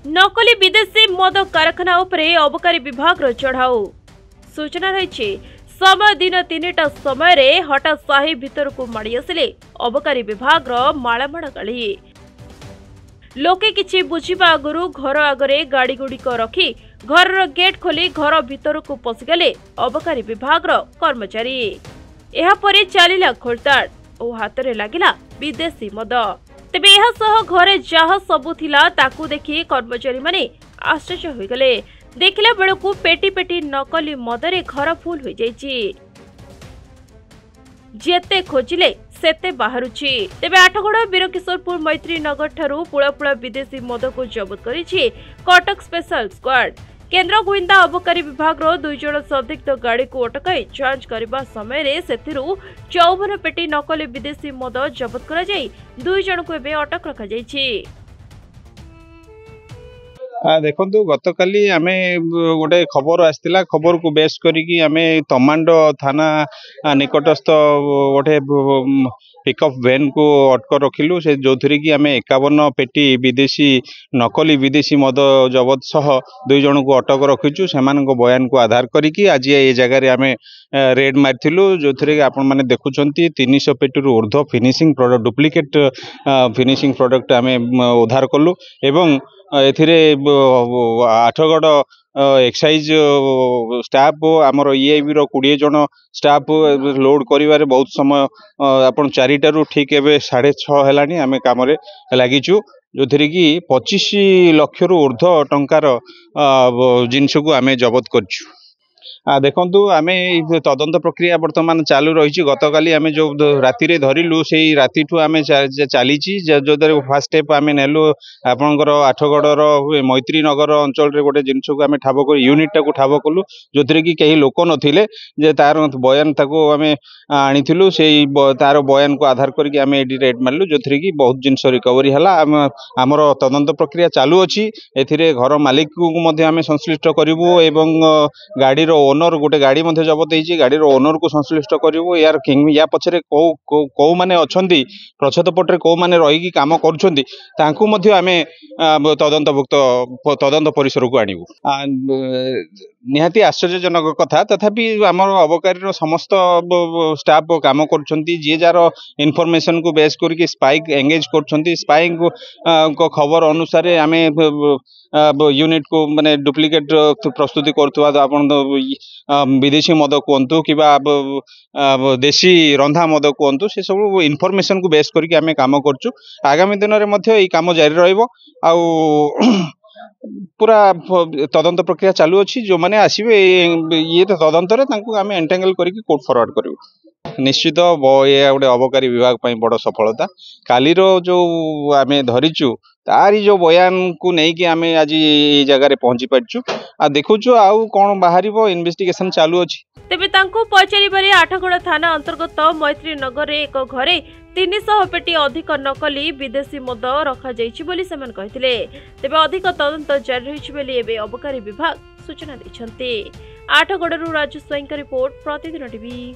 नकली विदेशी मद कारखाना उपरे अबकारी विभाग चढ़ाऊ। सूचना रही समय दिन 3टा समय रे हठात साही भितर को माड़ी आसिले अबकारी विभाग माड़माड़ गाड़ी। लोके किछि बुझिबा आगुरु घर आगरे गाड़ी गुड़िक रखी घर गेट खोली घर भितर को पशिगले अबकारी विभाग कर्मचारी। एहा परे चलिला खोलताड़ और हाथ रे लागिला विदेशी मद। तेबे एहा सह घरे जहा सबु थिला ताकू देखि कर्मचारी माने आश्चर्य होई गले। देखिला बेलकु पेटी पेटी नकली मदरे घर फुल हो जाइछि। जेते खोजिले सेते बाहरुछि। तेबे आठगड़ वीरकिशोरपुर मैत्री नगर ठारू पुला पुला विदेशी मद को जब्त करिछि कटक स्पेशल स्क्वाड। केंद्र गोइंदा अबकारी विभाग 2 जण संदिग्ध गाड़ी को अटकाई जांच करबा समय रे सेथिरु 54 पेटी नकली विदेशी मद जब्त करा जाई 2 जण को एबे अटक रखा जाइछि। देखु गतकाली आम गोटे खबर आसला खबर को बेस करिकी आमे तमांड थाना निकटस्थ गोटे पिकअप वैन को अटक रखिलु से जो थी कि आम 51 पेटी विदेशी नकली विदेशी मद जबत सह 2 जन को अटक रखीचु। से बयान को आधार करिकी आज ये जगह आम रेड मारिथिलु जो थी कि आपण माने देखुचंती 300 पेटी ऊर्ध्व finishing product duplicate finishing product आम उद्धार कलु एवं एथिरे आठगड़ एक्साइज स्टाफ आमर ईआईबी 20 जन स्टाफ लोड करिवारे बहुत समय आपण 4टारू ठीक एवं 6:30 है आम कम लगिचु जो थी कि 25 लाख ऊर्ध्व टंकार जिनस को आम जबत करछु। देखु आम तदंत प्रक्रिया बर्तमान चालू रही। गतकाली आम जो राति रे धरिलु से राति ठू आम चली जो फास्ट स्टेप आम नेलु आपणकर आठगड़ मैत्री नगर अंचल गोटे जिनस को आम ठाब कर यूनिटा को ठाब कलु जो थी कि कहीं लोक नथिले जे तार बयान ताको आम आनीलु से तार बयान को आधार करके आम ये रेड मारू जो थी कि बहुत जिनस रिकवरी है। आमर तदंत प्रक्रिया चालू अच्छी एथिरे घर मालिक को आम संश्लिष्ट करूँ एवं गाड़ी ओनर गोटे गाड़ी जबत होती गाड़ी ओनर को संश्लिष्ट करूँ यार या पछरे कौ माने अच्छी प्रच्छदपटे कौ माने रही काम करूँ आम तदंतभुक्त तदंत परिसर को आणवु। निहाती आश्चर्यजनक कथा तथापि आमर अबकारी समस्त स्टाफ काम करुछंती जी जार इनफॉरमेशन को बेस करके स्पाइक एंगेज करुछंती स्पाइक को खबर अनुसार आम यूनिट को माने डुप्लिकेट प्रस्तुति करथुवा आपण विदेशी मद कहतु कि देशी रंधा मद कहतु से सब इनफॉरमेशन को बेस करके आम काम करछु। आगामी दिन में यह काम जारी रहिबो आउ पूरा तदंत प्रक्रिया चालू अच्छी जो मैंने आसवे ये तदंत आम एंटेंगल करके कोर्ट फरवर्ड करूँ। निश्चित ये गोटे अबकारी विभाग बड़ सफलता कालीर जो आम धरीचु तारी जो बयान को लेकिन आम आज ये जगह पहुंची पार्चु आ देखुचु आउ कौन बाहर इन्वेस्टिगेशन चालू अच्छी। तेबे तांको पचारिबारे आठगड़ थाना अंतर्गत मैत्री नगर रे एक घरे 300 पेटी अधिक नकली विदेशी मद रखा जाइछि बोली सेमन कहिथिले। तेबे अधिक तदंत जारी रहिछि बोली एबे अबकारी विभाग सूचना दैछन्ते। आठगड़रू राजू स्वयं का रिपोर्ट प्रतिदिन टीवी।